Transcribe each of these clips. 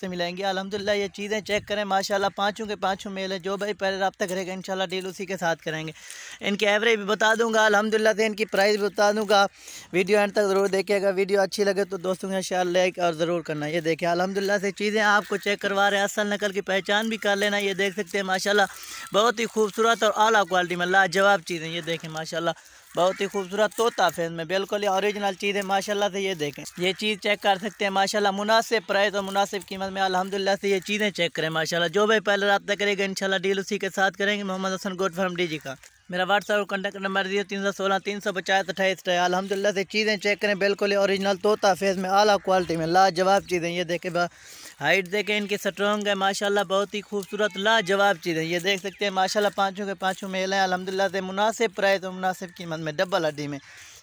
से मिलेंगी अल्हम्दुलिल्लाह। ये चीज़ें चेक करें माशाल्लाह, पाँचों के पाँचों मेल है। जो भाई पहले रब्ता करेगा इंशाल्लाह डील उसी के साथ करेंगे। इनकी एवरेज भी बता दूंगा अल्हम्दुलिल्लाह से, इनकी प्राइस भी बता दूंगा। वीडियो एंड तक ज़रूर देखिएगा। वीडियो अच्छी लगे तो दोस्तों के साथ लाइक और ज़रूर करना। ये देखिए अल्हम्दुलिल्लाह से चीज़ें आपको चेक करवा रहे हैं, असल नकल की पहचान भी कर लेना। ये देख सकते हैं माशाल्लाह बहुत ही खूबसूरत और आला क्वालिटी में लाजवाब चीज़ें। ये देखें माशाल्लाह बहुत ही खूबसूरत तोता फेस में बिल्कुल ही ओरिजिनल चीज़ है माशाल्लाह से। ये देखें ये चीज़ चेक कर सकते हैं माशाल्लाह, मुनासिब प्राइस और मुनासिब कीमत में अल्हम्दुलिल्लाह से ये चीज़ें चेक करें माशाल्लाह। जो भाई पहले रब्ता करेगा इंशाल्लाह डील उसी के साथ करेंगे। Mohammed Hasan goat farm DG का मेरा व्हाट्सएप और कॉन्टैक्ट नंबर दिए 316 350 28 है। अल्हम्दुलिल्लाह से चीज़ें चेक करें बिल्कुल ही ओरिजिनल तोता फेस में आला क्वालिटी में लाजवाब चीज़ें। ये देखें हाइट देखें इनकी स्ट्रॉन्ग है माशाल्लाह, बहुत ही खूबसूरत लाजवाब चीज़ें। ये देख सकते हैं माशाल्लाह पाँचों के पाँचों मेल हैं अल्हम्दुलिल्लाह से, मुनासिब प्राइस और मुनासिब कीमत में डबल हड्डी में।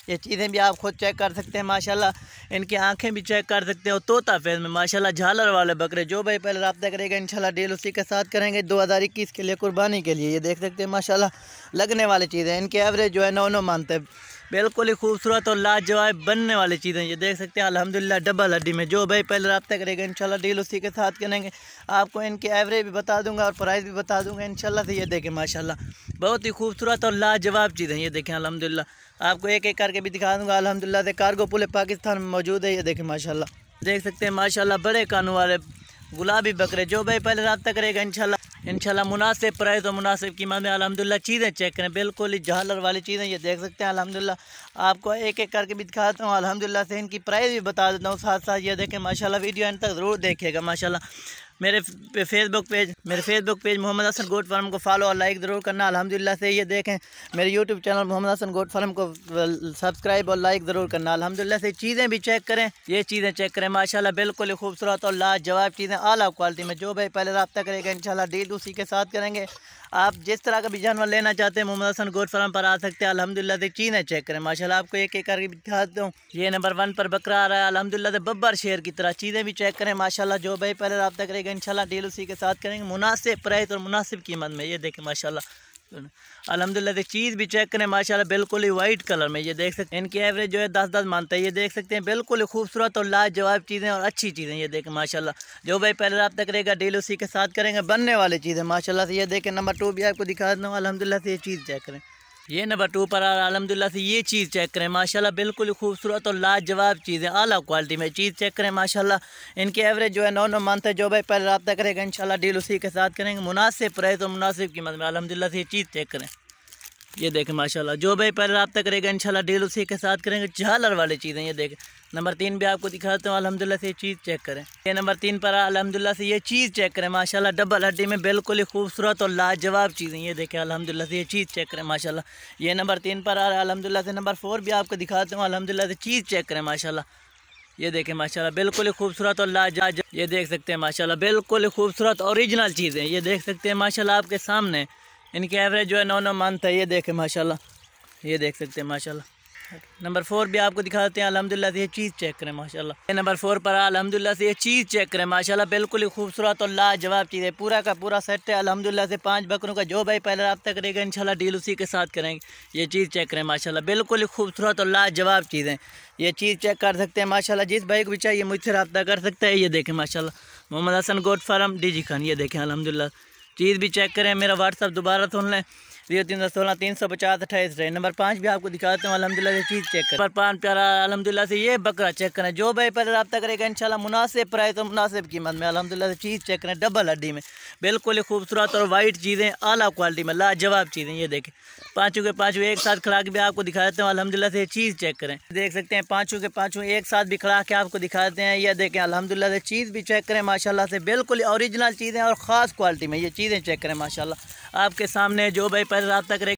ये चीज़ें भी आप खुद चेक कर सकते हैं माशाल्लाह। इनकी आंखें भी चेक कर सकते हो, तोता फेस में माशाल्लाह झालर वाले बकरे। जो भाई पहले रब्ता करेगा इंशाल्लाह डील उसी के साथ करेंगे 2021 के लिए कुर्बानी के लिए। ये देख सकते हैं माशाल्लाह लगने वाली चीज़ें। इनकी एवरेज जो है 9 मंथ है। बिल्कुल ही खूबसूरत और लाजवाब बनने वाली चीज़ें। ये देख सकते हैं अल्हम्दुलिल्लाह डबल हड्डी में। जो भाई पहले रब्ता करेगा इंशाल्लाह डील उसी के साथ करेंगे। आपको इनकी एवरेज भी बता दूंगा और प्राइस भी बता दूंगा इंशाल्लाह से। ये देखें माशाल्लाह बहुत ही खूबसूरत और लाजवाब चीज़ें। ये देखें अल्हम्दुलिल्लाह आपको एक एक करके भी दिखा दूंगा अल्हम्दुलिल्लाह से। कार्गो पूरे पाकिस्तान में मौजूद है। ये देखें माशाल्लाह देख सकते हैं माशाल्लाह बड़े कानों वाले गुलाबी बकरे। जो भाई पहले रब्ता करेगा इंशाल्लाह मुनासिब प्राइस और मुनासिब कीमत में अल्हम्दुलिल्लाह चीज़ें चेक करें बिल्कुल ही झालर वाली चीज़ें। ये देख सकते हैं अल्हम्दुलिल्लाह आपको एक एक करके भी दिखाता हूँ अल्हम्दुलिल्लाह से। इनकी प्राइस भी बता देता हूँ साथ साथ। ये देखें माशाल्लाह वीडियो एंड तक ज़रूर देखिएगा माशाल्लाह। मेरे Facebook page Mohammed Hasan goat farm को फॉलो और लाइक ज़रूर करना अल्हम्दुलिल्लाह से। ये देखें मेरे YouTube channel Mohammed Hasan goat farm को सब्सक्राइब और लाइक ज़रूर करना अल्हम्दुलिल्लाह से। चीज़ें भी चेक करें, ये चीज़ें चेक करें माशाल्लाह बिल्कुल ही खूबसूरत और लाजवाब चीज़ें आला क्वालिटी में। जो भाई पहले रब्ता करेगा इंशाल्लाह डील उसी के साथ करेंगे। आप जिस तरह का भी जानवर लेना चाहते हैं मोहम्मद हसन गोट फार्म पर आ सकते हैं अल्हम्दुलिल्लाह से। चीज़ें चेक करें माशाल्लाह आपको एक एक करके दिखाता हूँ। ये नंबर 1 पर बकरा आ रहा है अल्हम्दुलिल्लाह से बब्बर शेर की तरह। चीज़ें भी चेक करें माशाल्लाह। जो भाई पहले रब्ता करेगा इंशाल्लाह डील उसी के साथ करेंगे मुनासिब प्राइस और मुनासिब कीमत में। ये देखें माशाल्लाह अल्हम्दुलिल्लाह से चीज़ भी चेक करें माशाल्लाह बिल्कुल ही वाइट कलर में। ये देख सकते हैं इनकी एवरेज जो है 10 मंथ है। ये देख सकते हैं बिल्कुल ही खूबसूरत और लाजवाब चीज़ें और अच्छी चीज़ें। ये देखें माशाल्लाह जो भाई पहले रब्ता करेगा डील उसी के साथ करेंगे बनने वाली चीज़ें माशाल्लाह से। ये देखें नंबर 2 भी आपको दिखा देता हूँ अल्हम्दुलिल्लाह से। ये चीज़ चेक करें, ये नंबर 2 पर आ रहा है अल्हम्दुलिल्लाह से। ये चीज़ चेक करें माशाल्लाह बिल्कुल ही खूबसूरत और लाजवाब चीज़ें आला क्वालिटी में। चीज़ चेक करें माशाल्लाह इनकी एवरेज जो है 9 मंथ है। जो भाई पहले रब्ता करेगा इंशाल्लाह डील उसी के साथ करेंगे मुनासिब प्राइस और मुनासिब कीमत में अल्हम्दुलिल्लाह से। ये चीज़ चेक करें, ये देखें माशाल्लाह जो भाई पहले रब्ता करेगा इंशाल्लाह डील उसी के साथ करेंगे झालर वाली चीज़ें। ये देखें नंबर 3 भी आपको दिखाता हूँ अल्हम्दुलिल्लाह से। ये चीज़ चेक करें, ये नंबर 3 पर अल्हम्दुलिल्लाह से। ये चीज़ चेक करें माशाल्लाह डबल हड्डी में बिल्कुल ही खूबसूरत और लाजवाब चीज़ें। ये देखें अल्हम्दुलिल्लाह से। ये चीज़ चेक करें माशाल्लाह। ये नंबर 3 पर आ रहा है अल्हम्दुलिल्लाह से। नंबर 4 भी आपको दिखाता हूँ अल्हम्दुलिल्लाह से। चीज़ चेक करें माशाल्लाह। ये देखें माशाल्लाह बिल्कुल ही खूबसूरत और लाजवाब। ये देख सकते हैं माशाल्लाह बिल्कुल ही खूबसूरत ओरिजिनल चीज़ें। ये देख सकते हैं माशाल्लाह आपके सामने। इनकी एवरेज जो है 9 मंथ है। ये देखें माशाल्लाह, ये देख सकते हैं माशाल्लाह। नंबर 4 भी आपको दिखाते हैं अल्हम्दुलिल्लाह से। ये चीज़ चेक करें माशाल्लाह। ये नंबर 4 पर अल्हम्दुलिल्लाह से। ये चीज़ चेक करें माशाल्लाह बिल्कुल ही खूबसूरत और लाजवाब चीज़ है। पूरा का पूरा सेट है अल्हम्दुलिल्लाह से 5 बकरों का। जो भाई पहले रब्ता करेगा इंशाल्लाह डील उसी के साथ करेंगे। ये चीज़ चेक करें माशाल्लाह बिल्कुल ही खूबसूरत और लाजवाब चीज़ें। ये चीज़ चेक कर सकते हैं माशाल्लाह। जिस भाई को भी चाहिए मुझसे रब्ता कर सकता है। ये देखें माशाल्लाह Mohammed Hasan goat farm DG Khan. ये देखें अल्हम्दुलिल्लाह चीज़ भी चेक करें। मेरा व्हाट्सअप दोबारा सुन लें 316 350 28 है। नंबर 5 भी आपको दिखाता हूँ अल्हम्दुलिल्लाह से। चीज़ चेक करें नंबर 5 प्यारा अल्हम्दुलिल्लाह से। ये बकरा चेक करें। जो भाई पहले रब्ता करेगा इंशाल्लाह मुनासिब प्राइस और मुनासिब कीमत में अल्हम्दुलिल्लाह से। चीज़ चेक करें डबल हड्डी में बिल्कुल ही खूबसूरत और वाइट चीज़ें आला क्वालिटी में लाजवाब चीज़ें। ये देखें पाँचों के पाँचों एक साथ खड़ा के भी आपको दिखा देते हैं अल्हम्दुलिल्लाह से। चीज़ चेक करें, देख सकते हैं पाँचों के पाँचों एक साथ भी खड़ा के आपको दिखा देते हैं। ये देखें अल्हम्दुलिल्लाह से। चीज़ भी चेक करें माशाल्लाह से बिल्कुल ओरिजिनल चीज़ें और ख़ास क्वालिटी में। ये चीज़ें चेक करें माशाल्लाह आपके सामने। जो भाई पहले रब्ता करें